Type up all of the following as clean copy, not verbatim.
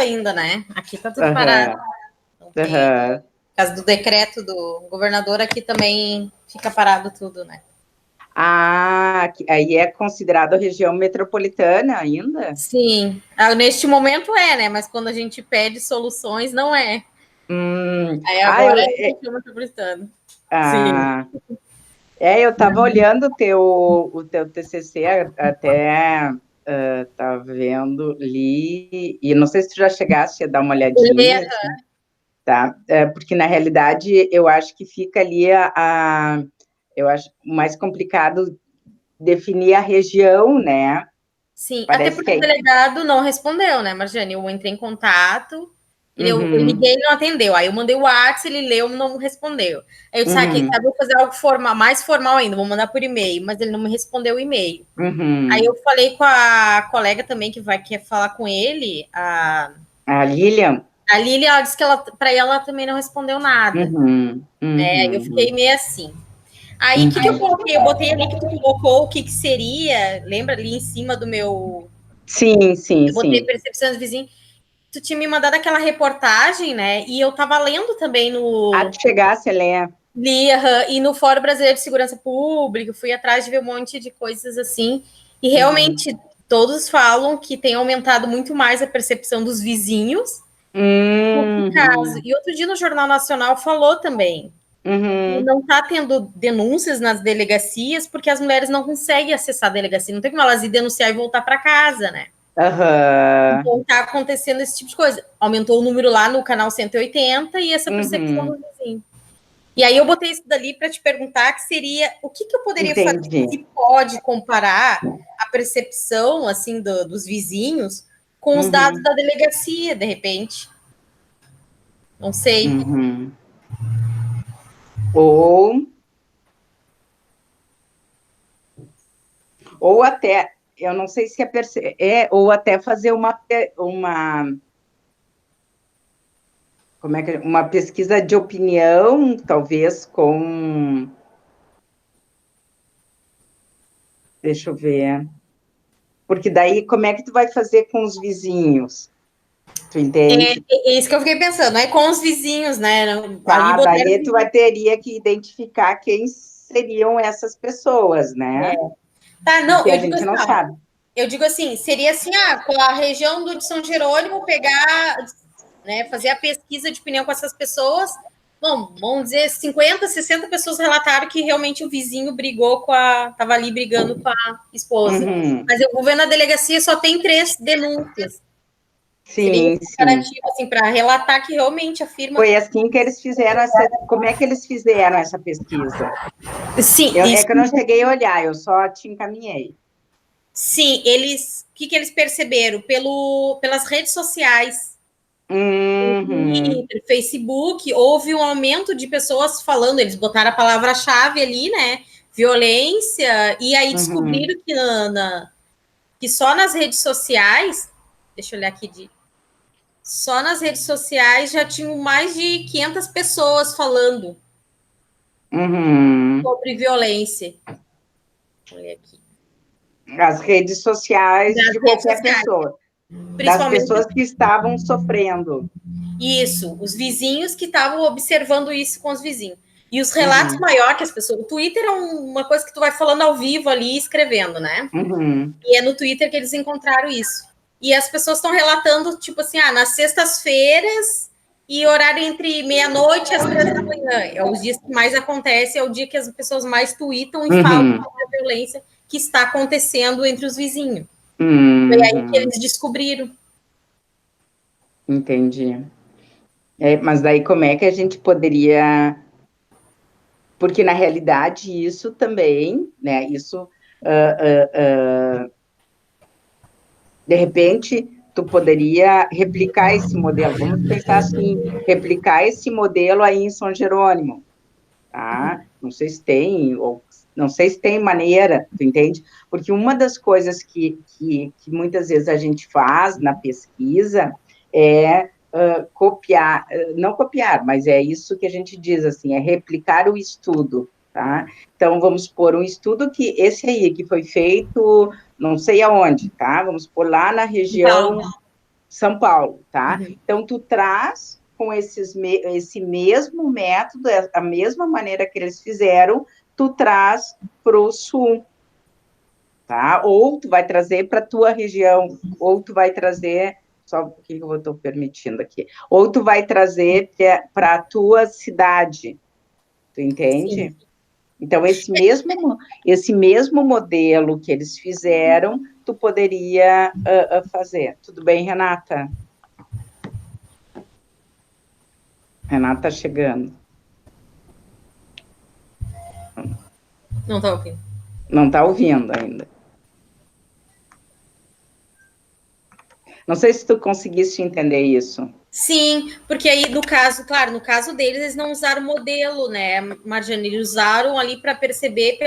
ainda, né? Aqui tá tudo Aham, parado. Não tem. aham. Por causa do decreto do governador, aqui também fica parado tudo, né? Ah, aí é considerado região metropolitana ainda? Sim. Neste momento né? Mas quando a gente pede soluções, não é. Aí Ah, agora é região metropolitana. Sim. ah, eu estava olhando o teu TCC, até estava vendo, li, e não sei se tu já chegaste a dar uma olhadinha, assim, tá? Porque, na realidade, eu acho que fica ali eu acho mais complicado definir a região, né? Sim, até Parece que porque o delegado não respondeu, né, Marjane? Eu entrei em contato, eu Uhum, liguei e não atendeu. Aí eu mandei o WhatsApp, ele leu, não respondeu. Aí eu disse, quem uhum, sabe eu vou fazer algo formal, mais formal ainda, vou mandar por e-mail, mas ele não me respondeu o e-mail. Aí uhum. eu falei com a colega também que quer falar com ele, A Lilian? a Lili, ela disse que para ela também não respondeu nada. Uhum, Aí eu fiquei uhum, meio assim. Aí, o que eu uhum. coloquei? Eu botei ali que tu colocou o que seria, lembra ali em cima do meu. Sim, sim, Eu botei sim. percepções dos vizinhos. Tu tinha me mandado aquela reportagem, né? E eu tava lendo também A no tu chegasse, Helena. LIRA e no Fórum Brasileiro de Segurança Pública, fui atrás de ver um monte de coisas assim. E Uhum. realmente todos falam que tem aumentado muito mais a percepção dos vizinhos do que caso. Uhum. E outro dia no Jornal Nacional falou também que Uhum. não está tendo denúncias nas delegacias porque as mulheres não conseguem acessar a delegacia, não tem como elas ir denunciar e voltar para casa, né? Aham. Então tá acontecendo esse tipo de coisa. Aumentou o número lá no canal 180 e essa percepção do Uhum. vizinho. E aí eu botei isso dali para te perguntar que seria o que eu poderia fazer, Entendi. se pode comparar a percepção assim dos vizinhos com os dados Uhum. da delegacia, de repente. Não sei. Uhum. Ou, ou até, eu não sei se ou até fazer como é que, uma pesquisa de opinião, talvez deixa eu ver, porque daí como é que tu vai fazer com os vizinhos? Tu entende? É isso que eu fiquei pensando, não é com os vizinhos, né? Ali Tá, botaram daí tu teria que identificar quem seriam essas pessoas, né? Tá, não, Porque a eu digo gente assim, não ó, sabe. eu digo assim, seria assim, com a região do de São Jerônimo pegar, né, fazer a pesquisa de opinião com essas pessoas. Bom, vamos dizer, 50, 60 pessoas relataram que realmente o vizinho brigou tava ali brigando com a esposa. Uhum. Mas eu vou ver na delegacia só tem 3 denúncias. Seria Sim, esse sim. comparativo, assim, para relatar que realmente afirma. Foi assim que eles fizeram como é que eles fizeram essa pesquisa? Sim, É isso. que eu não cheguei a olhar, eu só te encaminhei. Sim, o que eles perceberam? Pelas redes sociais. Uhum. Twitter, Facebook, houve um aumento de pessoas falando, eles botaram a palavra-chave ali, né? Violência, e aí Uhum. descobriram que só nas redes sociais, deixa eu olhar aqui, só nas redes sociais já tinham mais de 500 pessoas falando Uhum. sobre violência. Olha aqui. As redes sociais Das de redes qualquer sociais, pessoa, das principalmente pessoas que estavam sofrendo. isso, os vizinhos que estavam observando isso com os vizinhos. E os relatos Uhum. maiores que as pessoas. O Twitter é uma coisa que tu vai falando ao vivo ali, escrevendo, né? Uhum. E é no Twitter que eles encontraram isso. E as pessoas estão relatando, tipo assim, nas sextas-feiras e horário entre meia-noite e as 3 da manhã. É os dias que mais acontece, é o dia que as pessoas mais tweetam e falam Uhum. sobre a violência que está acontecendo entre os vizinhos. Foi aí que Uhum. eles descobriram. Entendi. Mas daí como é que a gente poderia. Porque, na realidade, isso também, né? Isso, ah, ah, ah, de repente, tu poderia replicar esse modelo. Vamos pensar assim, replicar esse modelo aí em São Jerônimo, tá? Não sei se tem, ou não sei se tem maneira, tu entende? Porque uma das coisas que muitas vezes a gente faz na pesquisa é copiar, não copiar, mas é isso que a gente diz, assim, é replicar o estudo, tá? Então, vamos pôr um estudo esse aí, que foi feito não sei aonde, tá? Vamos pôr lá na Então, região São Paulo, tá? Uhum. Então, tu traz com esse mesmo método, a mesma maneira que eles fizeram, tu traz para o Sul, tá? Ou tu vai trazer para a tua região, ou tu vai trazer, só o que eu estou permitindo aqui, ou tu vai trazer para a tua cidade, tu entende? Sim. Então, esse mesmo modelo que eles fizeram, tu poderia fazer. Tudo bem, Renata? Renata chegando. Não tá ouvindo. Não está ouvindo ainda. Não sei se tu conseguiste entender isso. Sim, porque aí, no caso, claro, no caso deles, eles não usaram modelo, né, Marjane? Eles usaram ali para perceber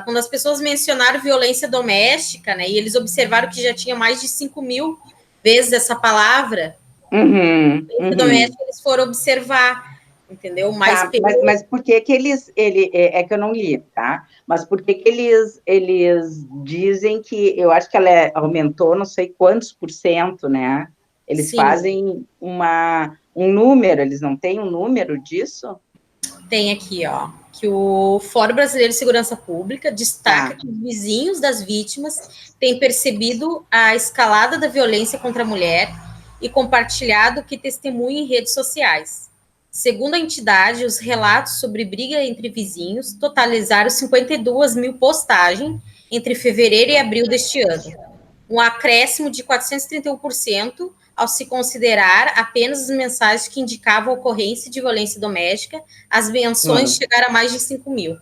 quando as pessoas mencionaram violência doméstica, né, e eles observaram que já tinha mais de 5.000 vezes essa palavra, violência Uhum. doméstica, eles foram observar, entendeu? Mas Tá, mas por que que é que eu não li, tá? Mas por que que eles dizem que, eu acho que ela aumentou não sei quantos por cento, né? Eles sim, fazem um número, eles não têm um número disso? tem aqui, ó, que o Fórum Brasileiro de Segurança Pública destaca Tá. que os vizinhos das vítimas têm percebido a escalada da violência contra a mulher e compartilhado o que testemunha em redes sociais. Segundo a entidade, os relatos sobre briga entre vizinhos totalizaram 52 mil postagens entre fevereiro e abril deste ano, um acréscimo de 431% ao se considerar apenas as mensagens que indicavam a ocorrência de violência doméstica, as menções Hum. chegaram a mais de 5.000.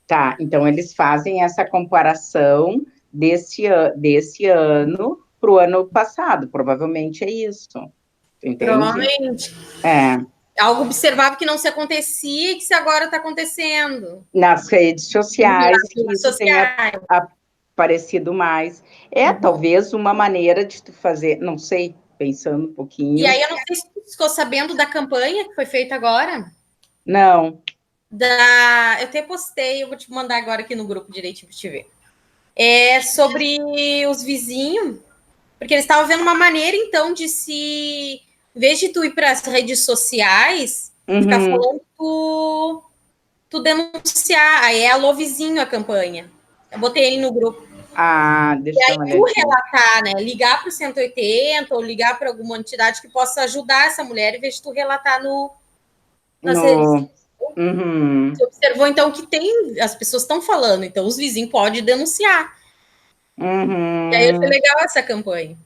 Tá, então eles fazem essa comparação desse ano para o ano passado, provavelmente é isso, tu entende? Provavelmente. É, Algo observável que não se acontecia e que se agora está acontecendo. nas redes sociais, Nas que redes isso tenha sociais. aparecido mais. É, talvez uma maneira de tu fazer, não sei, pensando um E pouquinho. aí, eu não sei se tu ficou sabendo da campanha que foi feita agora. Não. Eu até postei, eu vou te mandar agora aqui no grupo direitinho para te ver. É sobre os vizinhos. Porque eles estavam vendo uma maneira, então, de se. Em vez de tu ir para as redes sociais, ficar Uhum. falando, tu denunciar. Aí é Alô Vizinho a campanha. Eu botei ele no grupo. Ah, E deixa eu dar aí uma tu olhadinha. relatar, né? Ligar para o 180 ou ligar para alguma entidade que possa ajudar essa mulher, em vez de tu relatar nas redes. No. Uhum. Você observou, então, que tem. As pessoas estão falando, então os vizinhos podem denunciar. E aí foi Uhum. legal essa campanha.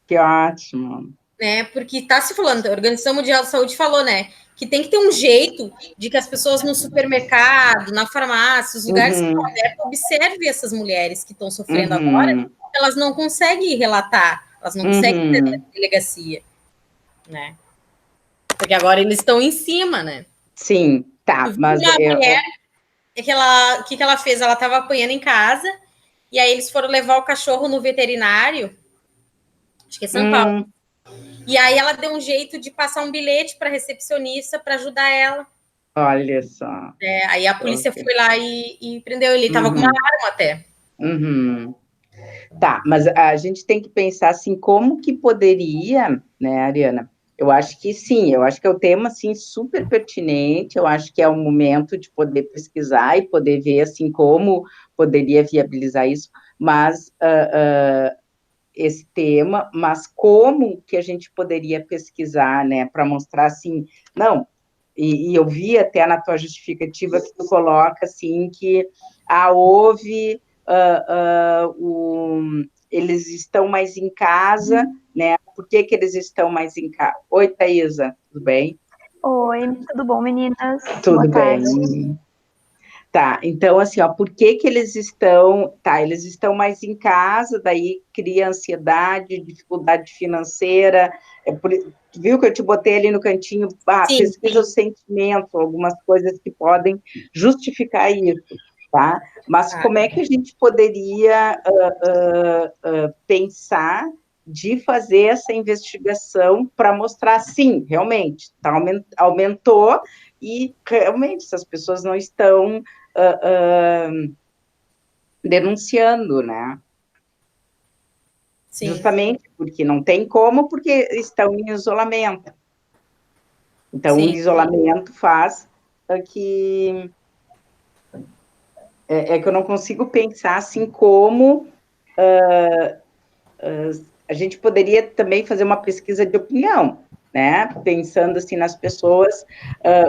Que ótimo. Né? Porque está se falando, a Organização Mundial da Saúde falou, né, que tem que ter um jeito de que as pessoas no supermercado, na farmácia, os lugares que estão Uhum. abertos, observem essas mulheres que estão sofrendo agora, Uhum. elas não conseguem relatar, elas não conseguem ter Uhum. delegacia, né? Porque agora eles estão em cima, né? Sim, Eu tá, vi mas uma mulher que ela fez? Ela estava apanhando em casa e aí eles foram levar o cachorro no veterinário, acho que é São Paulo. hum, E aí ela deu um jeito de passar um bilhete para a recepcionista para ajudar ela. olha só. Aí a polícia Ok. foi lá e prendeu ele. Ele tava com uma Uhum. arma até. Uhum. Tá, mas a gente tem que pensar assim, como que poderia, né, Ariana? Eu acho que sim, eu acho que é um tema assim super pertinente, eu acho que é o momento de poder pesquisar e poder ver assim como poderia viabilizar isso, mas esse tema, mas como que a gente poderia pesquisar, né, para mostrar assim, não, e eu vi até na tua justificativa que tu coloca assim que houve eles estão mais em casa, né? Por que que eles estão mais em casa? Oi, Thaisa, tudo bem? Oi, tudo bom, meninas? Boa Tudo tarde. bem. Tá, então assim, ó, por que que eles estão, tá, eles estão mais em casa, daí cria ansiedade, dificuldade financeira, viu que eu te botei ali no cantinho, Sim. pesquisa o sentimento, algumas coisas que podem justificar isso, tá? Mas Ah, como é que a gente poderia pensar de fazer essa investigação para mostrar, sim, realmente, tá, aumentou e realmente essas pessoas não estão denunciando, né? justamente porque não tem como, porque estão em isolamento. Então, o isolamento faz que... É que eu não consigo pensar assim como a gente poderia também fazer uma pesquisa de opinião, né? Pensando assim nas pessoas,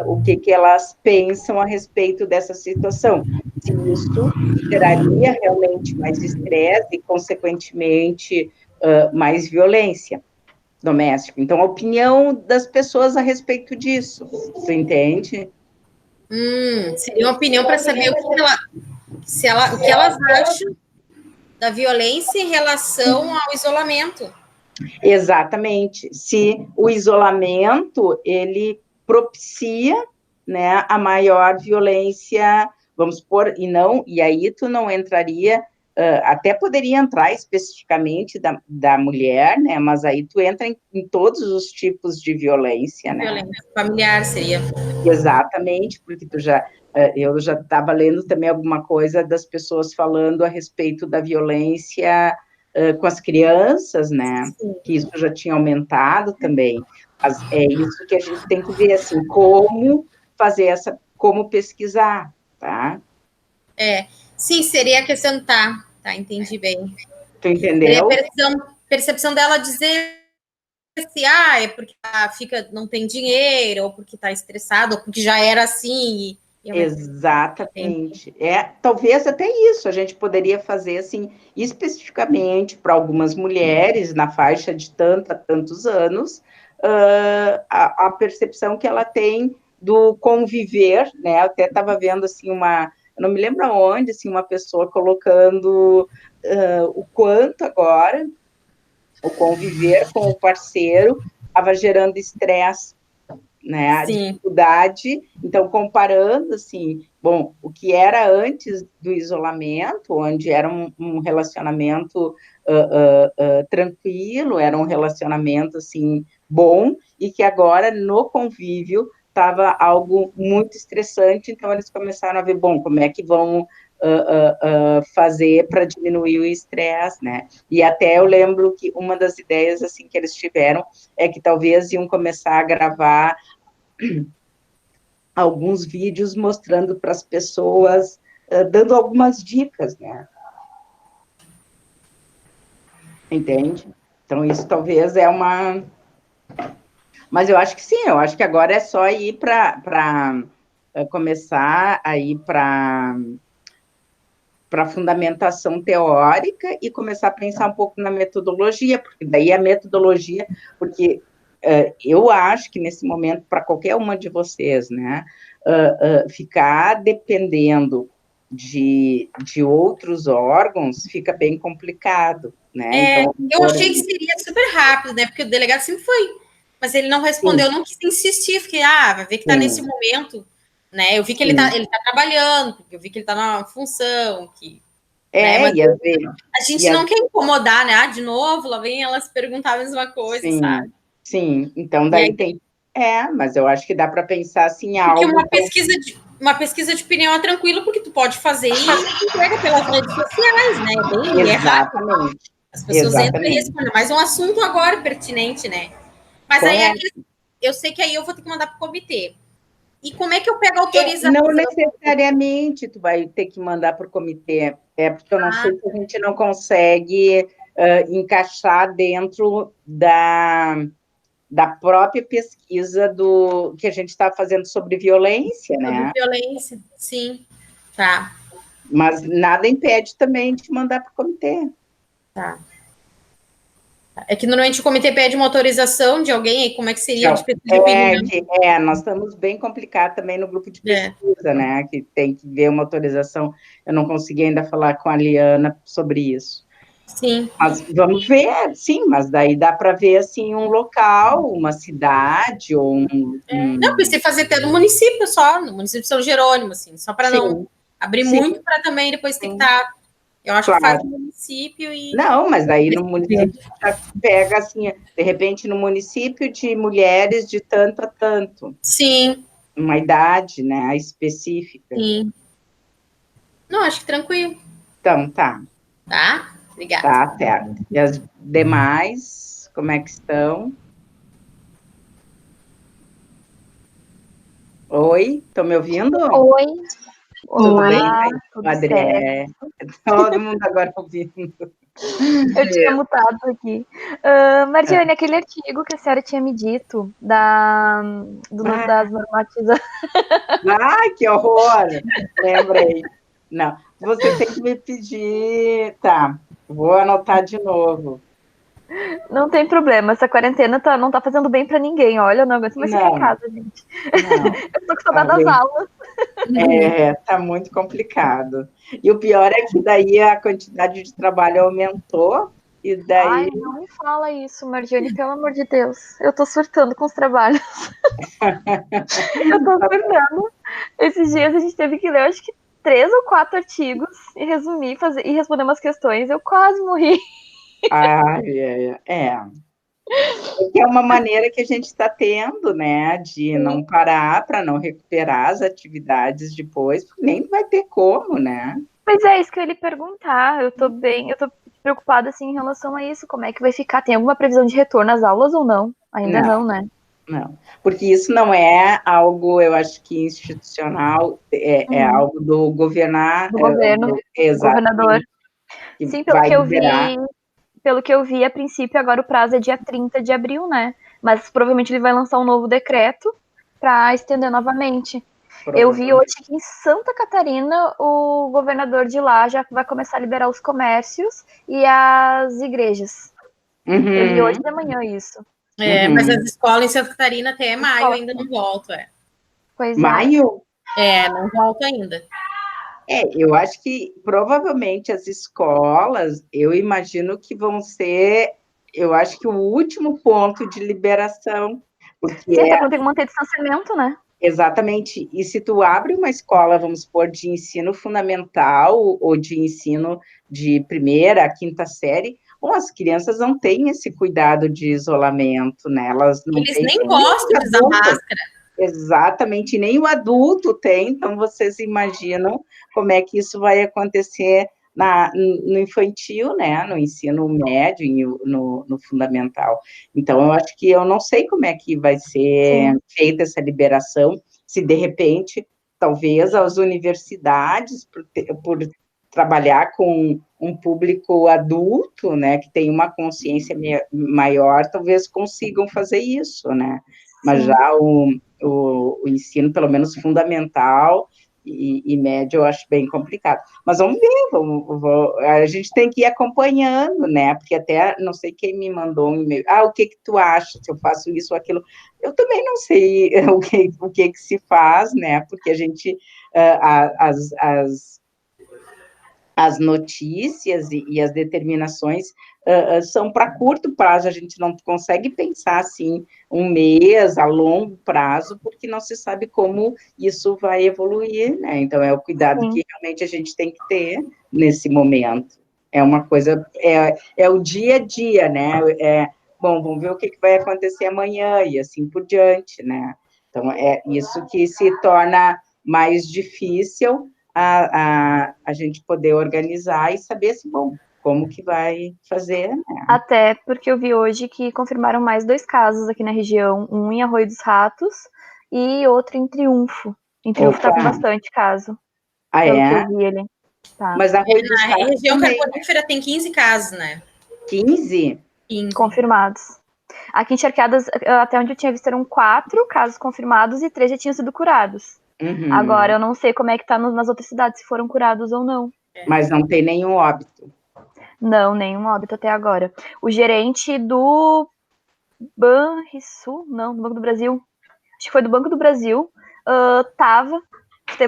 o que elas pensam a respeito dessa situação. Se isso geraria realmente mais estresse e, consequentemente, mais violência doméstica. Então, a opinião das pessoas a respeito disso, tu entende? Seria uma opinião para saber o que elas acham da violência em relação ao isolamento. Exatamente. Se o isolamento, ele propicia, né, a maior violência, vamos supor, e aí tu não entraria, até poderia entrar especificamente da mulher, né, mas aí tu entra em todos os tipos de violência, né? Violência familiar seria. Exatamente, porque eu já estava lendo também alguma coisa das pessoas falando a respeito da violência com as crianças, né? Sim. Que isso já tinha aumentado também. Mas é isso que a gente tem que ver, assim, como fazer como pesquisar, tá? Sim, seria a questão, tá, entendi bem. Tu entendeu? Seria a percepção dela dizer se, é porque ela não tem dinheiro, ou porque está estressada, ou porque já era assim. Exatamente. Talvez até isso a gente poderia fazer assim, especificamente para algumas mulheres na faixa de tantos anos, a percepção que ela tem do conviver, né? Eu até estava vendo assim eu não me lembro aonde, assim, uma pessoa colocando o quanto agora o conviver com o parceiro estava gerando estresse, né, a dificuldade, então, comparando, assim, bom, o que era antes do isolamento, onde era um relacionamento tranquilo, era um relacionamento, assim, bom, e que agora, no convívio, estava algo muito estressante, então eles começaram a ver, bom, como é que vão fazer para diminuir o estresse, né? E até eu lembro que uma das ideias, assim, que eles tiveram é que talvez iam começar a gravar alguns vídeos mostrando para as pessoas, dando algumas dicas, né? Entende? Então, isso talvez é uma... Mas eu acho que sim, eu acho que agora é só ir para começar a ir para fundamentação teórica e começar a pensar um pouco na metodologia, porque daí a metodologia, porque eu acho que nesse momento, para qualquer uma de vocês, né, ficar dependendo de outros órgãos fica bem complicado, né? Então, eu achei que seria super rápido, né? Porque o delegado sempre foi, mas ele não respondeu, eu não quis insistir, fiquei, vai ver que está nesse momento, né? Eu vi que ele tá trabalhando, porque eu vi que ele está na função, né? Mas a gente não quer incomodar, né? De novo, lá vem elas perguntar a mesma coisa, sabe? Sim, então daí tem... mas eu acho que dá para pensar assim algo... Porque uma pesquisa de opinião é tranquilo, porque tu pode fazer e entrega pelas redes sociais, né? Bem, Exatamente. As pessoas entram e respondem, mas um assunto agora pertinente, né? Mas aí eu sei que aí eu vou ter que mandar para o comitê. E como é que eu pego a autorização? Não necessariamente tu vai ter que mandar para o comitê, porque eu não sei se a gente não consegue encaixar dentro da própria pesquisa que a gente está fazendo sobre violência, né? Sobre violência, sim. Tá. Mas nada impede também de mandar para o comitê. Tá. É que normalmente o comitê pede uma autorização de alguém, e como é que seria de pesquisa de opinião? Nós estamos bem complicados também no grupo de pesquisa, né? Que tem que ver uma autorização. Eu não consegui ainda falar com a Liana sobre isso. Sim. Mas vamos ver, sim, mas daí dá para ver, assim, um local, uma cidade, ou Não, pensei fazer até no município só, no município de São Jerônimo, assim, só para não abrir muito, para também depois ter que estar... Eu acho que faz no município e... Não, mas daí no município já pega, assim, de repente, no município de mulheres de tanto a tanto. Sim. Uma idade, né, específica. Sim. Não, acho que tranquilo. Então, tá. Tá? Obrigada. Tá certo. E as demais, como é que estão? Oi, estão me ouvindo? Oi, Tudo olá, bem? tudo Adrié, todo mundo agora ouvindo. Eu tinha mutado aqui. Marjane, aquele artigo que a senhora tinha me dito das normatizações. Ai, que horror! Lembrei. Não, você tem que me pedir. Tá, vou anotar de novo. Não tem problema, essa quarentena não tá fazendo bem pra ninguém. Olha, eu não aguento mais ficar em casa, gente. Não. Eu tô com saudade das aulas. Tá muito complicado. E o pior é que daí a quantidade de trabalho aumentou, e daí. Ai, não me fala isso, Marjane, pelo amor de Deus. Eu tô surtando com os trabalhos. Eu tô surtando. Esses dias a gente teve que ler, acho que 3 ou 4 artigos e resumir e responder umas questões. Eu quase morri. É uma maneira que a gente está tendo, né, de não parar para não recuperar as atividades depois, porque nem vai ter como, né? Mas é isso que eu ia lhe perguntar. Eu tô preocupada assim em relação a isso. Como é que vai ficar? Tem alguma previsão de retorno às aulas ou não? Ainda não, né? Não, porque isso não é algo, eu acho que institucional, é algo do governar, Do governo, do governador. que Sim, vai liberar. pelo que eu vi, a princípio agora o prazo é dia 30 de abril, né? Mas provavelmente ele vai lançar um novo decreto para estender novamente. Eu vi hoje que em Santa Catarina o governador de lá já vai começar a liberar os comércios e as igrejas. Eu li hoje de manhã isso. Mas as escolas em Santa Catarina até maio ainda não voltam. Pois Maio? Não volta ainda. Eu acho que provavelmente as escolas, eu imagino que vão ser, eu acho que o último ponto de liberação, porque Sim, até porque tem que manter distanciamento, né? exatamente, e se tu abre uma escola, vamos supor, de ensino fundamental ou de ensino de primeira a quinta série, bom, as crianças não têm esse cuidado de isolamento, né? Elas não Eles têm nem gostam de usar máscara. Exatamente, nem o adulto tem, então vocês imaginam como é que isso vai acontecer no infantil, né, no ensino médio e no fundamental. Então, eu acho que eu não sei como é que vai ser feita essa liberação, se de repente, talvez as universidades, por trabalhar com um público adulto, né, que tem uma consciência maior, talvez consigam fazer isso, né, mas já o ensino, pelo menos fundamental e médio, eu acho bem complicado. Mas vamos ver, a gente tem que ir acompanhando, né? Porque até, não sei quem me mandou um e-mail, o que tu acha, se eu faço isso ou aquilo? Eu também não sei o que se faz, né? Porque a gente, as notícias e as determinações são para curto prazo, a gente não consegue pensar assim um mês a longo prazo, porque não se sabe como isso vai evoluir, né? Então é o cuidado que realmente a gente tem que ter nesse momento. É uma coisa, é o dia a dia, né? Bom, vamos ver o que vai acontecer amanhã e assim por diante, né? Então é isso que se torna mais difícil a gente poder organizar e saber assim, bom, como que vai fazer, né? Até porque eu vi hoje que confirmaram mais 2 casos aqui na região, um em Arroio dos Ratos e outro em Triunfo. Em Triunfo tá com bastante caso, pelo que eu vi ali. Tá. Mas Arroio dos Ratos A região também. carbonífera tem 15 casos, né? 15? 15. Confirmados. Aqui em Charqueadas, até onde eu tinha visto, eram 4 casos confirmados e 3 já tinham sido curados. Agora, eu não sei como é que tá nas outras cidades, se foram curados ou não. Mas não tem nenhum óbito. Não, nenhum óbito até agora. O gerente do Banrisul, não, do Banco do Brasil, acho que foi do Banco do Brasil,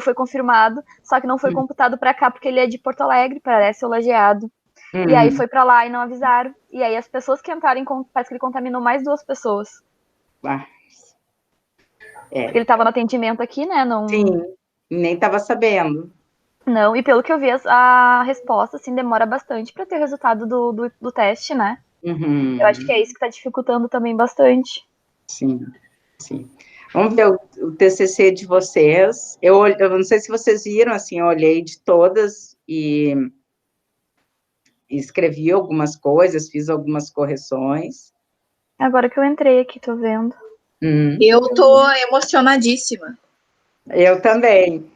foi confirmado, só que não foi computado para cá, porque ele é de Porto Alegre, parece, o lajeado. E aí foi para lá e não avisaram. E aí as pessoas que entraram, parece que ele contaminou mais 2 pessoas. Porque ele estava no atendimento aqui, né? Não... Sim, nem estava sabendo. Não, e pelo que eu vi, a resposta, assim, demora bastante para ter o resultado do teste, né? Eu acho que é isso que está dificultando também bastante. Sim. Vamos ver o TCC de vocês. Eu não sei se vocês viram, assim, eu olhei de todas e escrevi algumas coisas, fiz algumas correções. Agora que eu entrei aqui, tô vendo. Eu tô emocionadíssima. Eu também.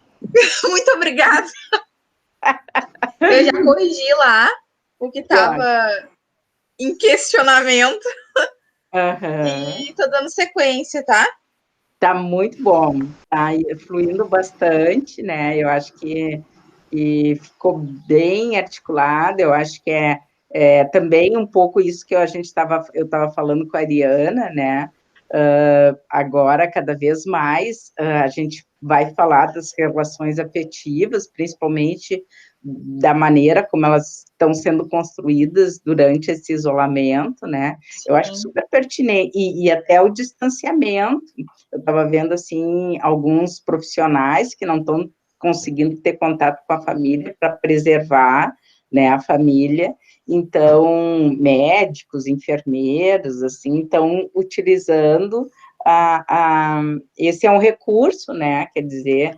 Muito obrigada. Eu já corrigi lá o que estava em questionamento. E tô dando sequência, tá? Tá muito bom. Tá fluindo bastante, né? Eu acho que ficou bem articulado. Eu acho que também um pouco isso que eu estava falando com a Ariana, né? Agora, cada vez mais, a gente vai falar das relações afetivas, principalmente da maneira como elas estão sendo construídas durante esse isolamento, né? Sim. Eu acho super pertinente, e até o distanciamento. Eu estava vendo, assim, alguns profissionais que não estão conseguindo ter contato com a família para preservar, né, a família. Então, médicos, enfermeiros, assim, estão utilizando esse é um recurso, né, quer dizer,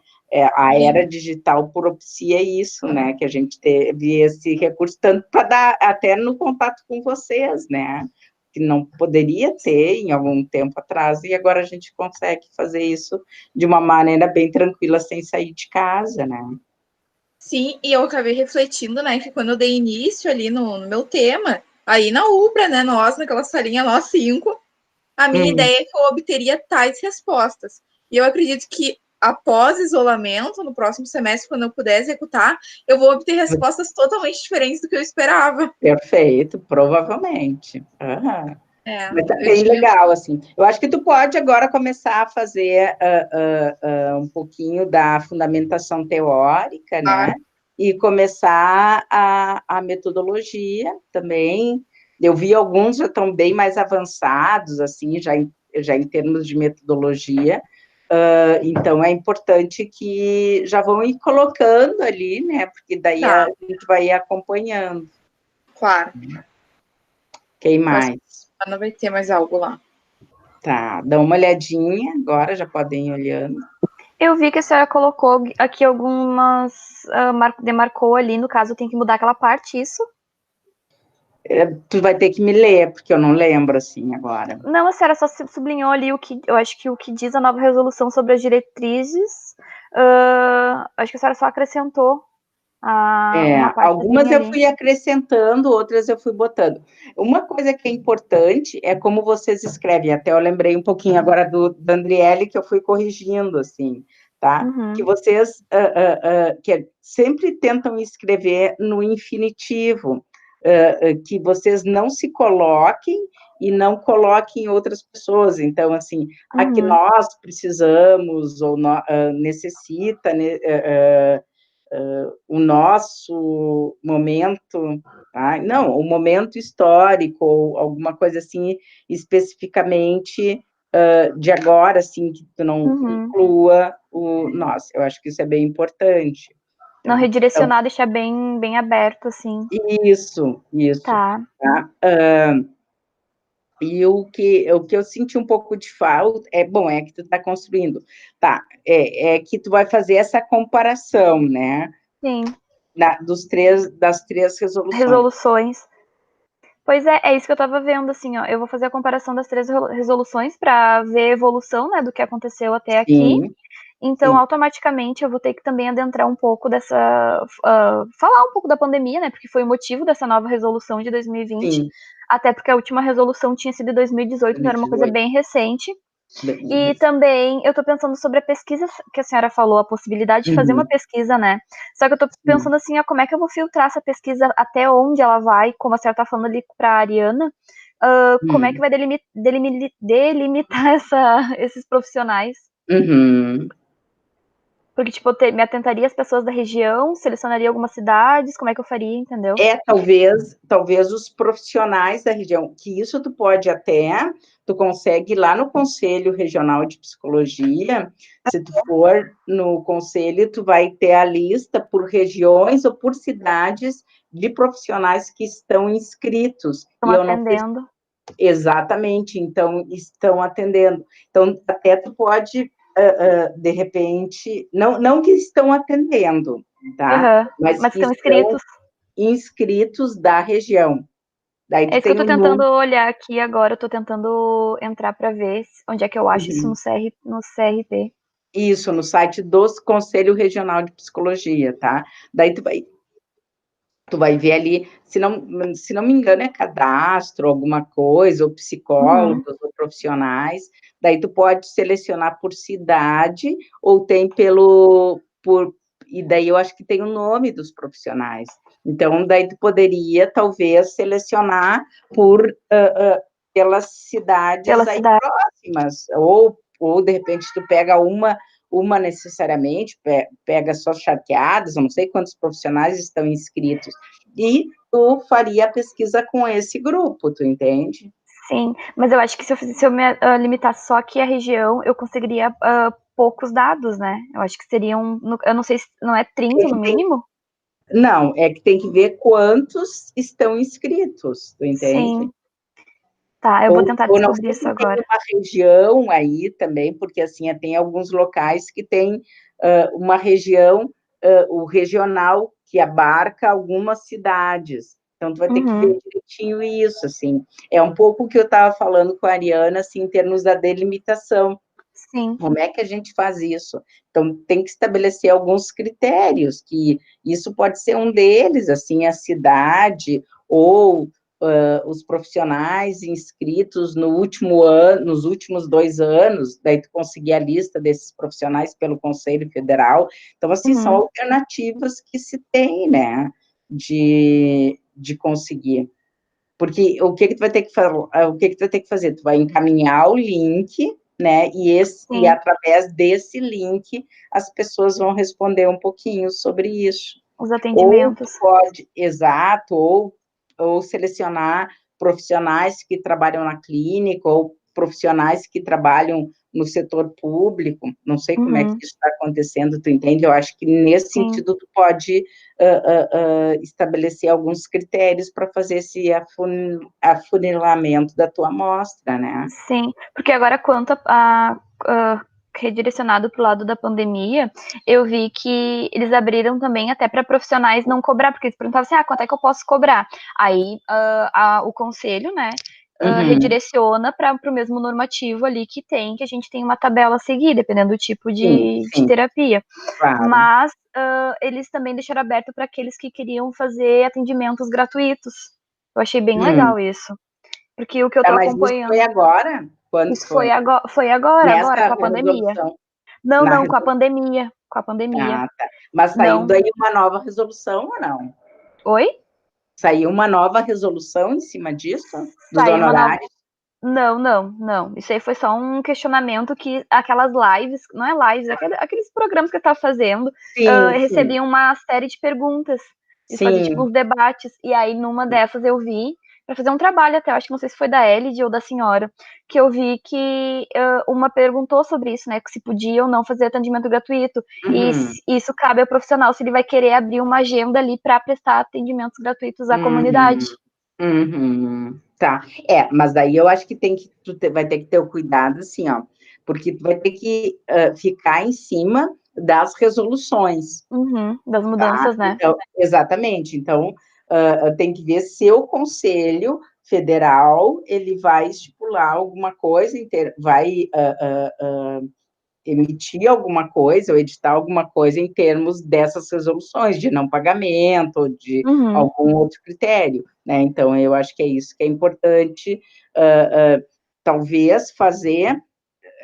a era digital propicia isso, né, que a gente teve esse recurso, tanto para dar até no contato com vocês, né, que não poderia ter em algum tempo atrás, e agora a gente consegue fazer isso de uma maneira bem tranquila, sem sair de casa, né. Sim, e eu acabei refletindo, né, que quando eu dei início ali no meu tema, aí na Ubra, né, naquela salinha nós 5, a minha ideia é que eu obteria tais respostas. E eu acredito que após isolamento, no próximo semestre, quando eu puder executar, eu vou obter respostas totalmente diferentes do que eu esperava. Perfeito, provavelmente. Mas tá bem legal, assim. Eu acho que tu pode agora começar a fazer um pouquinho da fundamentação teórica, né? E começar a metodologia também. Eu vi alguns já estão bem mais avançados, assim, já em termos de metodologia. Então, é importante que já vão ir colocando ali, né? Porque daí a gente vai ir acompanhando. Claro. Quem mais? Não vai ter mais algo lá. Tá, dá uma olhadinha agora, já podem ir olhando. Eu vi que a senhora colocou aqui algumas, demarcou ali, no caso tem que mudar aquela parte, isso? Tu vai ter que me ler, porque eu não lembro, assim, agora. Não, a senhora só sublinhou ali eu acho que o que diz a nova resolução sobre as diretrizes, acho que a senhora só acrescentou uma parte. Algumas eu fui acrescentando, outras eu fui botando. Uma coisa que é importante é como vocês escrevem, até eu lembrei um pouquinho agora do Andriele, que eu fui corrigindo, assim, tá? Que vocês que sempre tentam escrever no infinitivo, que vocês não se coloquem e não coloquem outras pessoas. Então, assim, a que nós precisamos ou necessita, o nosso momento, tá? Não, o momento histórico, ou alguma coisa assim, especificamente de agora, assim, que tu não inclua o nós. Eu acho que isso é bem importante. Não redirecionar, deixar bem aberto, assim. Isso. Tá. E o que eu senti um pouco de falta, é que tu está construindo, tá, que tu vai fazer essa comparação, né? Sim. Das três resoluções. Pois é isso que eu estava vendo, assim, ó, eu vou fazer a comparação das 3 resoluções para ver a evolução, né, do que aconteceu até aqui. Então, automaticamente, eu vou ter que também adentrar um pouco falar um pouco da pandemia, né, porque foi o motivo dessa nova resolução de 2020, até porque a última resolução tinha sido em 2018, então era uma coisa bem recente. E também, eu tô pensando sobre a pesquisa que a senhora falou, a possibilidade de fazer uma pesquisa, né? Só que eu tô pensando assim, como é que eu vou filtrar essa pesquisa, até onde ela vai, como a senhora tá falando ali pra Ariana, como é que vai delimitar esses profissionais? Porque, tipo, me atentaria às pessoas da região, selecionaria algumas cidades, como é que eu faria, entendeu? Talvez os profissionais da região, que isso tu consegue ir lá no Conselho Regional de Psicologia, se tu for no conselho, tu vai ter a lista por regiões ou por cidades de profissionais que estão inscritos. Estão atendendo. Exatamente, então, estão atendendo. Então, até tu pode... de repente, não que estão atendendo, tá? Mas que estão inscritos. inscritos da região. Daí É isso que eu tô tentando olhar aqui agora, eu tô tentando entrar para ver onde é que eu acho isso no CRP. Isso, no site do Conselho Regional de Psicologia, tá? Daí tu vai ver ali, se não me engano, é cadastro, alguma coisa, ou psicólogos, ou profissionais. Daí tu pode selecionar por cidade, ou tem e daí eu acho que tem o nome dos profissionais. Então, daí tu poderia, talvez, selecionar pelas cidades aí próximas, ou de repente tu pega uma necessariamente, pega só charqueadas, eu não sei quantos profissionais estão inscritos, e tu faria a pesquisa com esse grupo, tu entende? Sim, mas eu acho que se eu me limitasse só aqui a região, eu conseguiria poucos dados, né? Eu acho que seriam, eu não sei se não é 30 no mínimo? Não, é que tem que ver quantos estão inscritos, tu entende? Sim. Tá, eu vou tentar descobrir isso agora. Tem uma região aí também, porque assim, tem alguns locais que tem uma região, o regional, que abarca algumas cidades. Então, tu vai ter que ver direitinho isso, assim. É um pouco o que eu estava falando com a Ariana, assim, em termos da delimitação. Sim. Como é que a gente faz isso? Então, tem que estabelecer alguns critérios, que isso pode ser um deles, assim, a cidade, ou os profissionais inscritos nos últimos 2 anos, daí tu conseguir a lista desses profissionais pelo Conselho Federal. Então, assim, são alternativas que se tem, né, de conseguir. Porque o que tu vai ter que fazer? Tu vai encaminhar o link, né, e através desse link as pessoas vão responder um pouquinho sobre isso. Os atendimentos. Ou selecionar profissionais que trabalham na clínica, ou profissionais que trabalham no setor público, não sei como é que isso está acontecendo, tu entende? Eu acho que nesse sentido tu pode estabelecer alguns critérios para fazer esse afunilamento da tua amostra, né? Sim, porque agora quanto a redirecionado para o lado da pandemia, eu vi que eles abriram também até para profissionais não cobrar, porque eles perguntavam assim, quanto é que eu posso cobrar? Aí o conselho, né, redireciona para o mesmo normativo ali que a gente tem uma tabela a seguir, dependendo do tipo de terapia. Claro. Mas eles também deixaram aberto para aqueles que queriam fazer atendimentos gratuitos. Eu achei bem legal isso. Porque o que eu tô acompanhando... Mas isso foi agora? Quando isso foi agora, com a pandemia. Não, com a pandemia. Com a pandemia. Ah, tá. Mas saiu daí uma nova resolução ou não? Oi? Saiu uma nova resolução em cima disso? Dos Saiu honorários? Não. Isso aí foi só um questionamento que aquelas lives, não é lives, aqueles programas que eu tava fazendo, recebiam uma série de perguntas. Eles faziam tipo uns debates. E aí, numa dessas, eu vi, para fazer um trabalho até, acho que não sei se foi da Elide ou da senhora, que eu vi que uma perguntou sobre isso, né? Que se podia ou não fazer atendimento gratuito. E isso cabe ao profissional, se ele vai querer abrir uma agenda ali para prestar atendimentos gratuitos à comunidade. Tá. Mas daí eu acho que tu vai ter que ter o cuidado, assim, ó, porque tu vai ter que ficar em cima das resoluções. Das mudanças, tá? né? Então, exatamente. Então, tem que ver se o Conselho Federal ele vai estipular alguma coisa, vai emitir alguma coisa ou editar alguma coisa em termos dessas resoluções, de não pagamento, ou de algum outro critério, né? Então, eu acho que é isso que é importante, talvez fazer,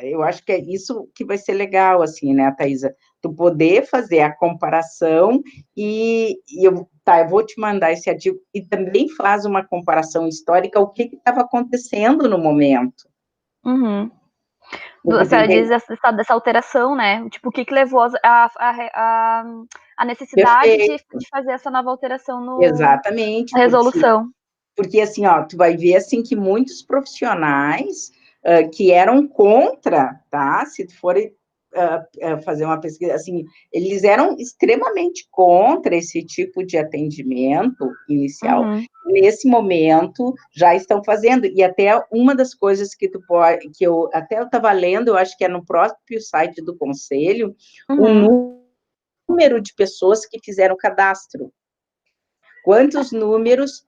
eu acho que é isso que vai ser legal, assim, né, Thaisa? Tu poder fazer a comparação eu vou te mandar esse artigo, e também faz uma comparação histórica, o que estava acontecendo no momento. A senhora diz dessa alteração, né? Tipo, o que levou a necessidade de fazer essa nova alteração Exatamente, na resolução. Porque assim, ó, tu vai ver assim que muitos profissionais que eram contra, tá? Se tu for fazer uma pesquisa, assim, eles eram extremamente contra esse tipo de atendimento inicial. Nesse momento, já estão fazendo, e até uma das coisas que eu estava lendo, eu acho que é no próprio site do Conselho, o número de pessoas que fizeram cadastro. quantos números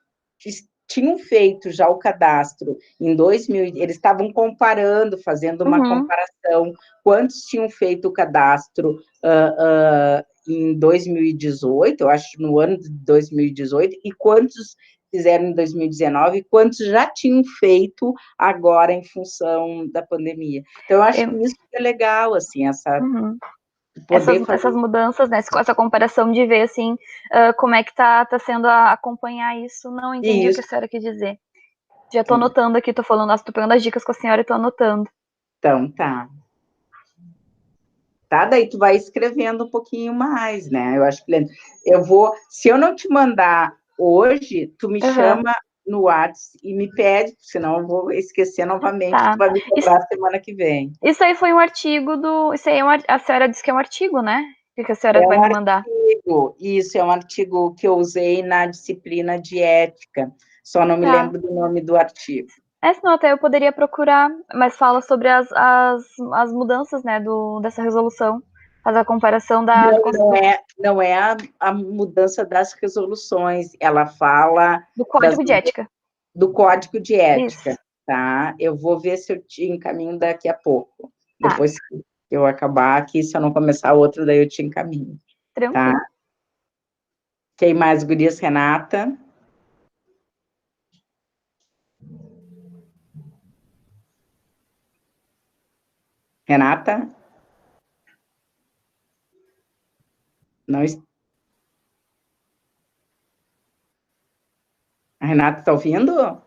tinham feito já o cadastro em 2000, eles estavam comparando, fazendo uma comparação, quantos tinham feito o cadastro em 2018, eu acho, no ano de 2018, e quantos fizeram em 2019, e quantos já tinham feito agora em função da pandemia. Então, eu acho que isso é legal, assim, essa... Essas mudanças, né? Essa comparação de ver, assim, como é que tá sendo acompanhar isso. Não entendi o que a senhora quis dizer. Já tô anotando aqui, tô falando, nossa, tô pegando as dicas com a senhora e tô anotando. Então, tá. Tá, daí tu vai escrevendo um pouquinho mais, né? Eu acho que eu vou, se eu não te mandar hoje, tu me chama no WhatsApp e me pede, senão eu vou esquecer novamente, tu vai me cobrar semana que vem. Isso aí foi um artigo isso aí a senhora disse que é um artigo, né? Que a senhora vai me mandar. Isso, é um artigo que eu usei na disciplina de ética, só não me lembro do nome do artigo. Senão até eu poderia procurar, mas fala sobre as mudanças, né, dessa resolução, faz a comparação da... Não é a mudança das resoluções, ela fala... Do Código de Ética. Do Código de Ética, isso. Tá? Eu vou ver se eu te encaminho daqui a pouco. Depois que eu acabar aqui, se eu não começar outro, daí eu te encaminho. Tranquilo. Tá? Quem mais, gurias? Renata? Renata? Não. A Renata está ouvindo?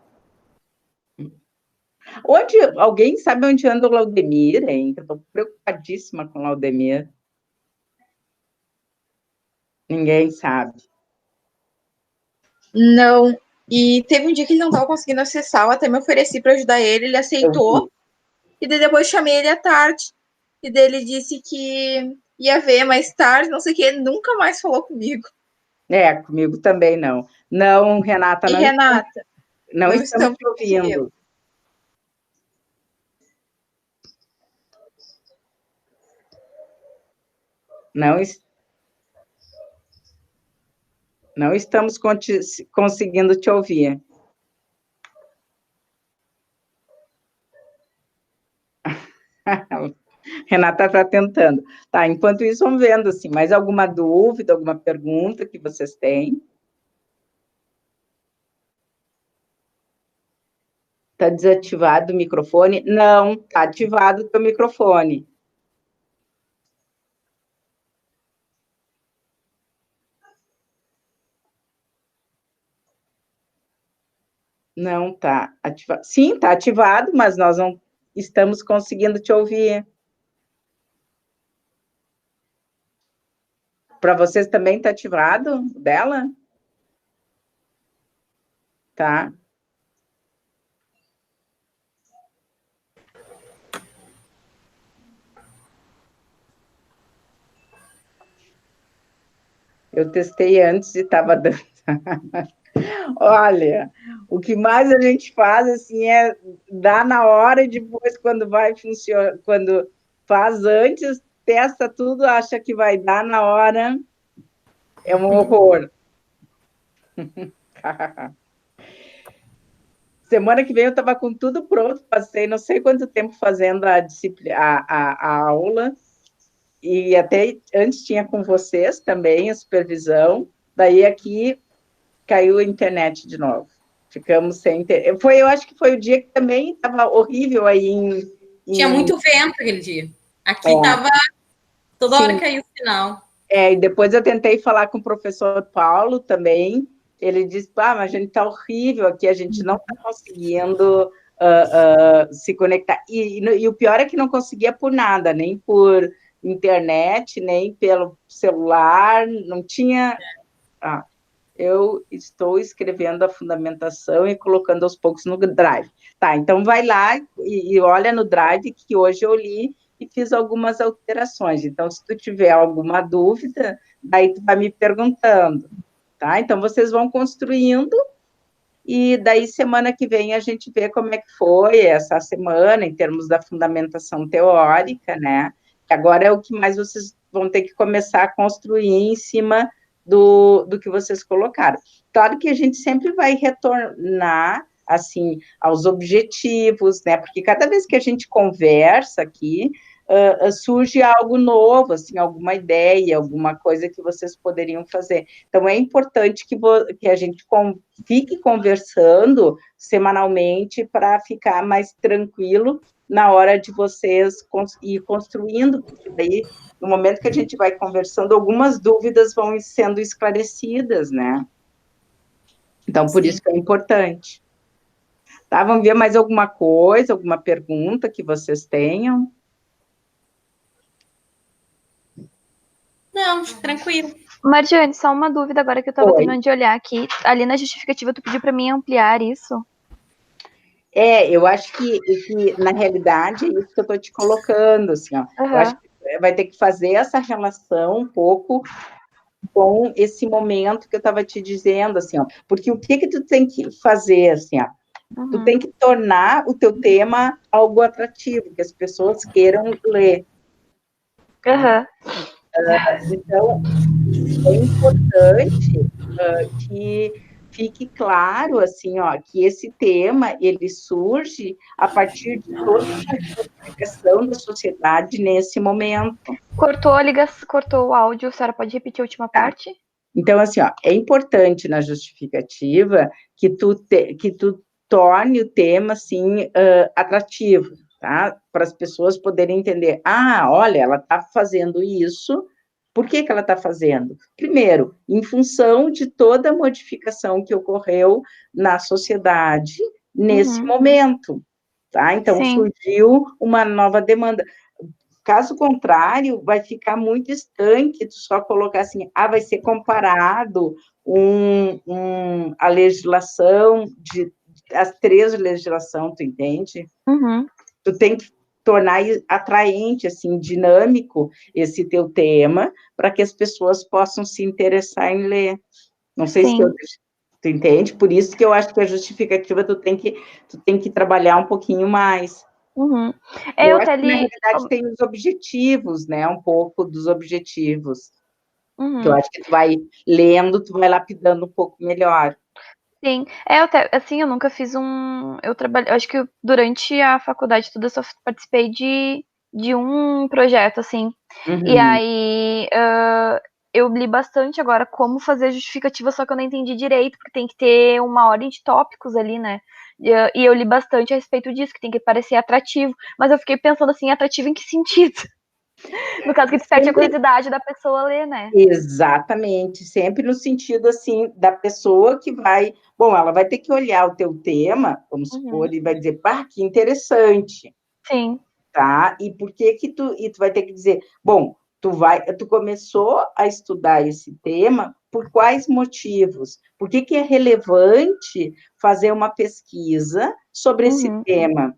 Alguém sabe onde anda o Laudemir, hein? Eu estou preocupadíssima com o Laudemir. Ninguém sabe. Não. E teve um dia que ele não estava conseguindo acessar, eu até me ofereci para ajudar ele aceitou. E daí depois chamei ele à tarde. E daí ele disse que ia ver mais tarde, não sei o que, ele nunca mais falou comigo. Comigo também não. Não, Renata, não. Renata, não estamos te ouvindo. Não estamos conseguindo te ouvir. Renata está tentando. Tá, enquanto isso, vamos vendo, assim, mais alguma dúvida, alguma pergunta que vocês têm? Está desativado o microfone? Não, está ativado o teu microfone. Não está ativado. Sim, está ativado, mas nós não estamos conseguindo te ouvir. Para vocês também está ativado dela? Tá. Eu testei antes e estava dando. Olha, o que mais a gente faz, assim, é dar na hora e depois, quando vai funcionar, quando faz antes, testa tudo, acha que vai dar na hora, é um horror. Semana que vem eu estava com tudo pronto, passei não sei quanto tempo fazendo a aula, e até antes tinha com vocês também a supervisão, daí aqui caiu a internet de novo. Ficamos sem internet. Eu acho que foi o dia que também estava horrível aí Tinha muito vento aquele dia. Aqui estava... Toda hora caiu o sinal. E depois eu tentei falar com o professor Paulo também. Ele disse, mas a gente está horrível aqui, a gente não está conseguindo se conectar. E o pior é que não conseguia por nada, nem por internet, nem pelo celular, não tinha... eu estou escrevendo a fundamentação e colocando aos poucos no Drive. Tá, então vai lá e olha no Drive que hoje eu li e fiz algumas alterações. Então, se tu tiver alguma dúvida, daí tu vai me perguntando, tá? Então, vocês vão construindo e daí semana que vem a gente vê como é que foi essa semana em termos da fundamentação teórica, né? Que agora é o que mais vocês vão ter que começar a construir em cima do que vocês colocaram. claro que a gente sempre vai retornar, assim, aos objetivos, né? Porque cada vez que a gente conversa aqui, surge algo novo, assim, alguma ideia, alguma coisa que vocês poderiam fazer. Então, é importante que a gente fique conversando semanalmente para ficar mais tranquilo na hora de vocês ir construindo, porque daí, no momento que a gente vai conversando, algumas dúvidas vão sendo esclarecidas, né? Então, por isso que é importante. Tá, vamos ver mais alguma coisa, alguma pergunta que vocês tenham? Não, tranquilo. Marjane, só uma dúvida agora que eu tava Oi. terminando de olhar aqui. Ali na justificativa, tu pediu pra mim ampliar isso? Eu acho que na realidade, é isso que eu estou te colocando, assim, ó. Eu acho que vai ter que fazer essa relação um pouco com esse momento que eu estava te dizendo, assim, ó. Porque o que tu tem que fazer, assim, ó? Tu tem que tornar o teu tema algo atrativo, que as pessoas queiram ler. Então, é importante que fique claro, assim, ó, que esse tema, ele surge a partir de toda uma justificação da sociedade nesse momento. Cortou a ligação, cortou o áudio, a senhora pode repetir a última parte? Então, assim, ó, é importante na justificativa que tu torne o tema, assim, atrativo, tá? Para as pessoas poderem entender, olha, ela está fazendo isso. Por que ela está fazendo? Primeiro, em função de toda a modificação que ocorreu na sociedade nesse momento, tá? Então, surgiu uma nova demanda. Caso contrário, vai ficar muito estanque tu só colocar assim, vai ser comparado a legislação, as 3 legislações, tu entende? Tu tem que tornar atraente, assim, dinâmico esse teu tema, para que as pessoas possam se interessar em ler. Não sei se tu entende? Por isso que eu acho que a justificativa tu tem que trabalhar um pouquinho mais. Eu acho que, na realidade, tem os objetivos, né? Um pouco dos objetivos. Que eu acho que tu vai lendo, tu vai lapidando um pouco melhor. Sim, assim, eu nunca fiz eu trabalhei, acho que durante a faculdade tudo eu só participei de um projeto, assim, e aí eu li bastante agora como fazer justificativa, só que eu não entendi direito, porque tem que ter uma ordem de tópicos ali, né, e eu li bastante a respeito disso, que tem que parecer atrativo, mas eu fiquei pensando assim, atrativo em que sentido? No caso que desperte a curiosidade da pessoa ler, né? Exatamente, sempre no sentido, assim, da pessoa que vai... Bom, ela vai ter que olhar o teu tema, vamos supor, e vai dizer, que interessante. Sim. Tá? E por que tu vai ter que dizer, bom, tu começou a estudar esse tema, por quais motivos? Por que é relevante fazer uma pesquisa sobre esse tema?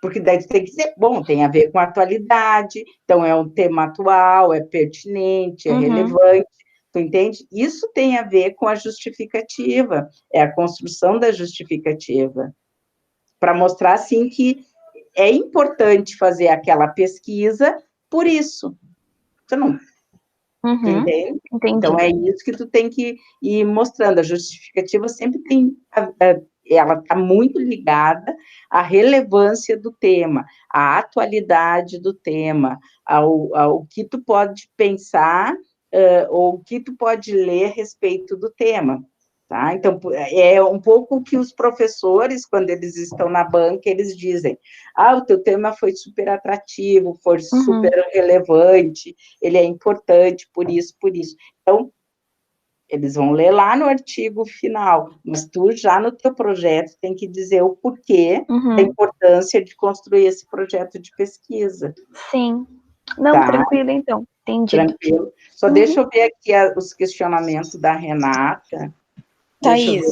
Porque daí tu tem que dizer, bom, tem a ver com a atualidade, então é um tema atual, é pertinente, é relevante, tu entende? Isso tem a ver com a justificativa, é a construção da justificativa, para mostrar, assim, que é importante fazer aquela pesquisa por isso. Você não... Tu entende? Entendi. Então, é isso que tu tem que ir mostrando. A justificativa sempre tem... Ela está muito ligada à relevância do tema, à atualidade do tema, ao que tu pode pensar ou o que tu pode ler a respeito do tema. Tá? Então, é um pouco o que os professores, quando eles estão na banca, eles dizem, o teu tema foi super atrativo, foi super relevante, ele é importante, por isso. Então, eles vão ler lá no artigo final, mas tu já no teu projeto tem que dizer o porquê da importância de construir esse projeto de pesquisa. Sim. Não, tranquilo, então. Entendi. Tranquilo. Só deixa eu ver aqui os questionamentos da Renata. Thaís,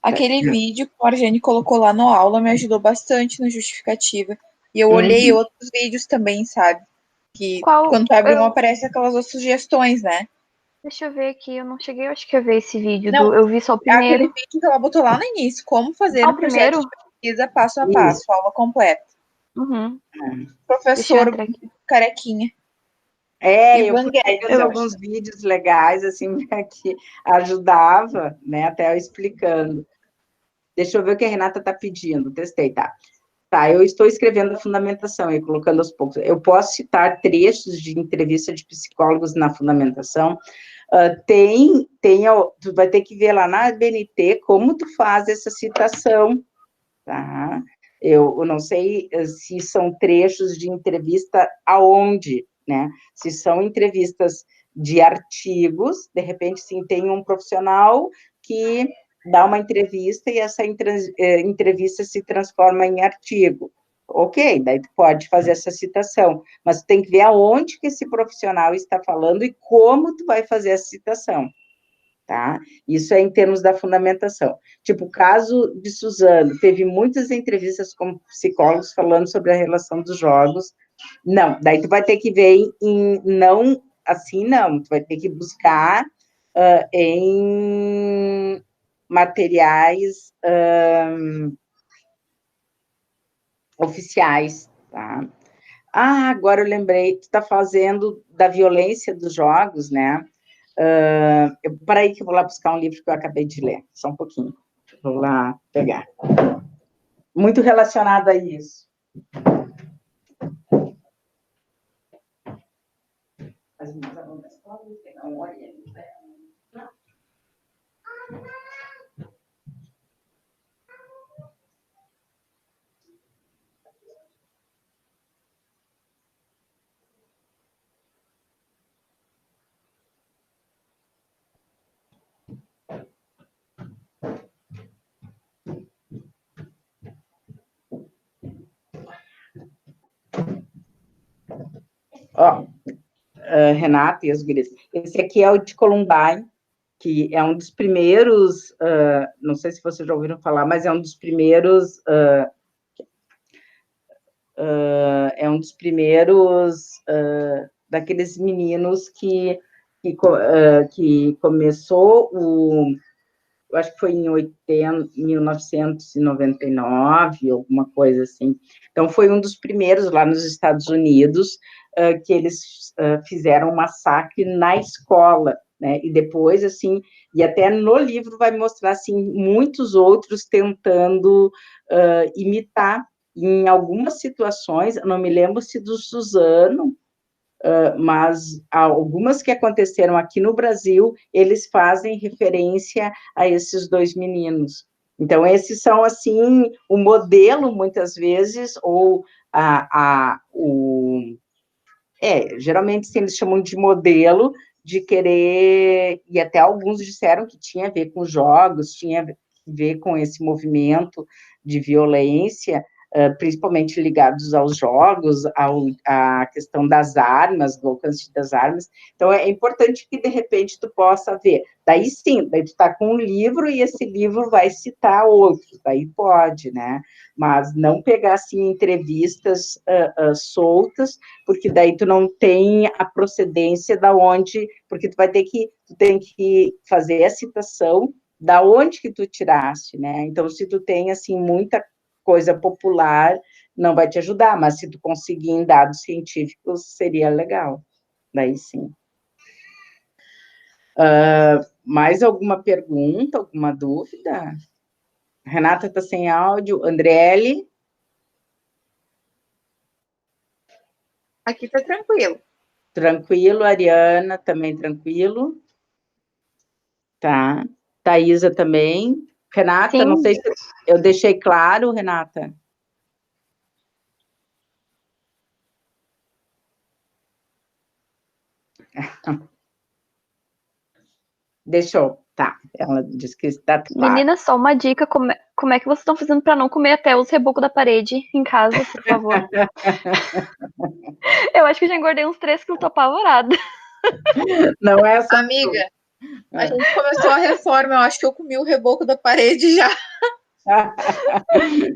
aquele vídeo que o Marjane colocou lá no aula me ajudou bastante na justificativa. E eu olhei outros vídeos também, sabe? Que quando tu abre aparece aquelas outras sugestões, né? Deixa eu ver aqui, eu não cheguei, acho que a ver esse vídeo. Eu vi só o primeiro. Aquele vídeo que ela botou lá no início, como fazer um projeto de pesquisa passo a passo, aula completa. Professor Carequinha. Eu Ivan fui Guedes, vendo eu acho. alguns vídeos legais, assim, que ajudava, né, até eu explicando. Deixa eu ver o que a Renata está pedindo, testei, tá? Tá, eu estou escrevendo a fundamentação e colocando aos poucos. Eu posso citar trechos de entrevista de psicólogos na fundamentação. Tu vai ter que ver lá na BNT como tu faz essa citação, tá? Eu não sei se são trechos de entrevista aonde, né? Se são entrevistas de artigos, de repente, sim, tem um profissional que dá uma entrevista e essa entrevista se transforma em artigo. Ok, daí tu pode fazer essa citação, mas tu tem que ver aonde que esse profissional está falando e como tu vai fazer essa citação, tá? Isso é em termos da fundamentação. Tipo, o caso de Suzano, teve muitas entrevistas com psicólogos falando sobre a relação dos jogos. Não, daí tu vai ter que ver não, assim não, tu vai ter que buscar em materiais oficiais, tá? Agora eu lembrei, tu está fazendo da violência dos jogos, né? Para aí que eu vou lá buscar um livro que eu acabei de ler, só um pouquinho. Vou lá pegar. Muito relacionado a isso. As minhas alunas podem pegar um olho. Ó, Renata e as gurias. Esse aqui é o de Columbine, que é um dos primeiros, não sei se vocês já ouviram falar, mas é um dos primeiros, daqueles meninos que começou eu acho que foi em 1999, alguma coisa assim. Então, foi um dos primeiros lá nos Estados Unidos que eles fizeram um massacre na escola, né? E depois, assim, e até no livro vai mostrar, assim, muitos outros tentando imitar. Em algumas situações, eu não me lembro se do Suzano, mas algumas que aconteceram aqui no Brasil, eles fazem referência a esses dois meninos. Então, esses são, assim, o modelo, muitas vezes, ou geralmente assim, eles chamam de modelo de querer, e até alguns disseram que tinha a ver com jogos, tinha a ver com esse movimento de violência, principalmente ligados aos jogos, à questão das armas, do alcance das armas. Então, é importante que, de repente, tu possa ver. Daí, sim, daí tu tá com um livro e esse livro vai citar outros, daí pode, né? Mas não pegar, assim, entrevistas soltas, porque daí tu não tem a procedência da onde, porque tu tem que fazer a citação da onde que tu tiraste, né? Então, se tu tem, assim, muita coisa popular, não vai te ajudar, mas se tu conseguir em dados científicos, seria legal. Daí sim. Mais alguma pergunta, alguma dúvida? Renata está sem áudio. Andriele? Aqui tá tranquilo. Tranquilo. Ariana, também tranquilo. Tá. Thaisa também. Renata, Sim. não sei se eu deixei claro, Renata. Deixou, tá. Ela disse que está claro. Menina, só uma dica, como é que vocês estão fazendo para não comer até os rebocos da parede em casa, por favor? Eu acho que já engordei uns 3 quilos, tô apavorada. Não é essa. Amiga, a gente começou a reforma, eu acho que eu comi o reboco da parede já.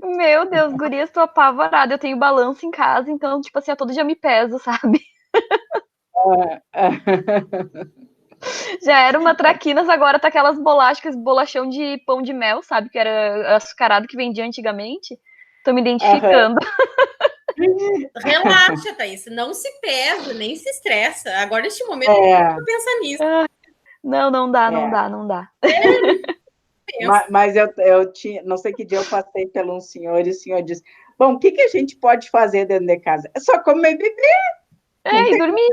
Meu Deus, gurias, tô apavorada. Eu tenho balanço em casa, então, tipo assim, a todo dia me peso, sabe? Já era uma traquinas, agora tá aquelas bolachas, bolachão de pão de mel, sabe? Que era açucarado que vendia antigamente. Tô me identificando. Relaxa, Thaís. Não se pesa, nem se estressa. Agora, neste momento, não pensa nisso. Não dá. Mas eu tinha, não sei que dia eu passei pelo um senhor e o senhor disse: bom, o que a gente pode fazer dentro de casa? É só comer e beber. E dormir.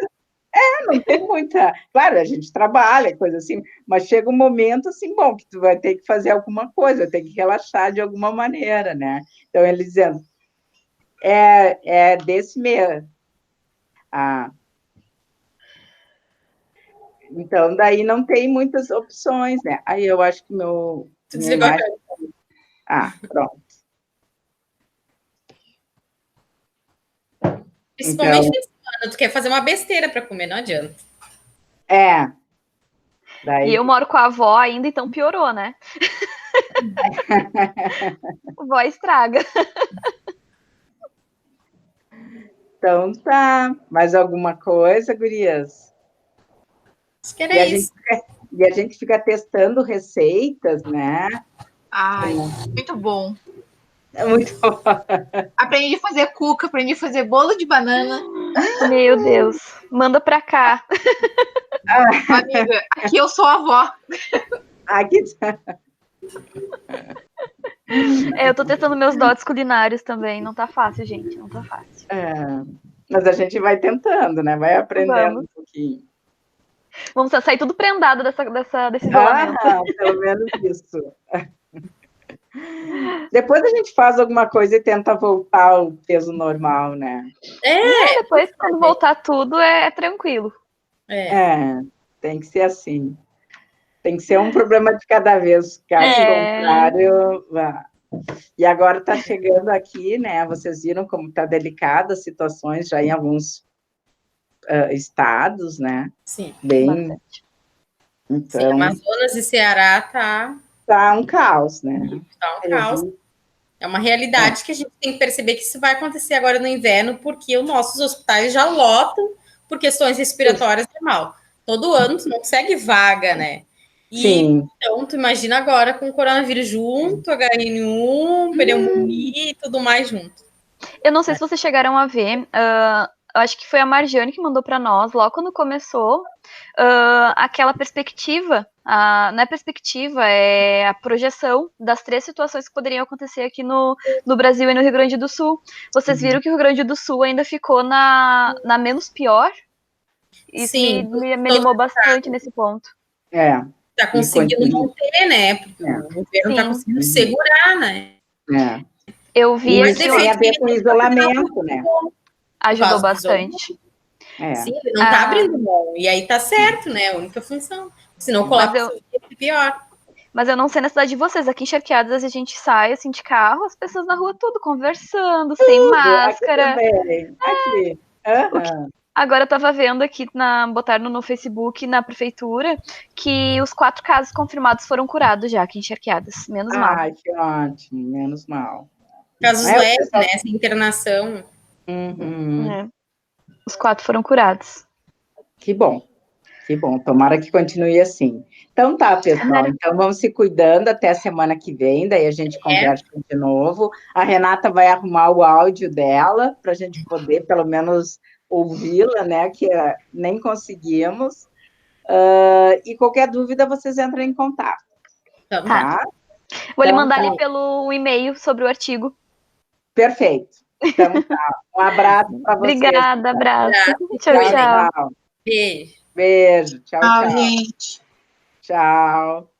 Não tem muita. Claro, a gente trabalha, coisa assim, mas chega um momento assim, bom, que tu vai ter que fazer alguma coisa, vai ter que relaxar de alguma maneira, né? Então, ele dizendo, desse mesmo. Então, daí não tem muitas opções, né? Aí eu acho que Tu minha desligou a imagem... pronto. Principalmente no fim de semana, tu quer fazer uma besteira para comer, não adianta. Daí... E eu moro com a avó ainda, então piorou, né? A avó estraga. Então tá. Mais alguma coisa, gurias? Acho que era isso. E a gente fica testando receitas, né? Ai, muito bom. É muito bom. Aprendi a fazer cuca, aprendi a fazer bolo de banana. Meu Deus. Manda pra cá. Amiga, aqui eu sou a avó. Aqui tá. Eu tô testando meus dotes culinários também. Não tá fácil, gente. Não tá fácil. Mas a gente vai tentando, né? Vai aprendendo um pouquinho. Vamos sair tudo prendado desse isolamento. Pelo menos isso. Depois a gente faz alguma coisa e tenta voltar ao peso normal, né? Depois, quando voltar tudo, é tranquilo. Tem que ser assim. Tem que ser um problema de cada vez. Caso contrário... E agora está chegando aqui, né? Vocês viram como está delicada as situações já em alguns estados, né? Sim. Bem... Então, sim, Amazonas e Ceará tá um caos, né? Tá um caos. É uma realidade que a gente tem que perceber que isso vai acontecer agora no inverno, porque os nossos hospitais já lotam por questões respiratórias normal. Todo ano tu não consegue vaga, né? Sim. Então, tu imagina agora com o coronavírus junto, HN1, pneumonia e tudo mais junto. Eu não sei se vocês chegaram a ver, acho que foi a Marjane que mandou para nós, logo quando começou, aquela perspectiva, não é perspectiva, é a projeção das 3 situações que poderiam acontecer aqui no Brasil e no Rio Grande do Sul. Vocês viram que o Rio Grande do Sul ainda ficou na menos pior? Isso me animou bastante nesse ponto. Tá conseguindo manter, né? Porque o governo tá conseguindo segurar, né? Eu vi isso tem a ver com isolamento, né? Ajudou bastante. Sim, ele não tá abrindo mão. E aí tá certo, né? A única função. Senão colapsa pior. Mas eu não sei na cidade de vocês. Aqui em Charqueadas a gente sai assim de carro, as pessoas na rua tudo conversando, sem máscara. Aqui. Agora eu tava vendo aqui, botaram no Facebook, na prefeitura, que os 4 casos confirmados foram curados já aqui em Charqueadas. Menos mal. Ai, que ótimo. Menos mal. Casos leves, né? Essa internação. Os 4 foram curados. Que bom. Que bom. Tomara que continue assim. Então tá, pessoal. Então vamos se cuidando até a semana que vem, daí a gente conversa de novo. A Renata vai arrumar o áudio dela para a gente poder, pelo menos, ouvi-la, né? Que nem conseguimos. E qualquer dúvida, vocês entram em contato. Tá? Vou lhe mandar ali pelo e-mail sobre o artigo. Perfeito. Então tá. Um abraço para vocês. Obrigada, abraço. Tchau. Beijo. Beijo. Tchau, gente. Tchau.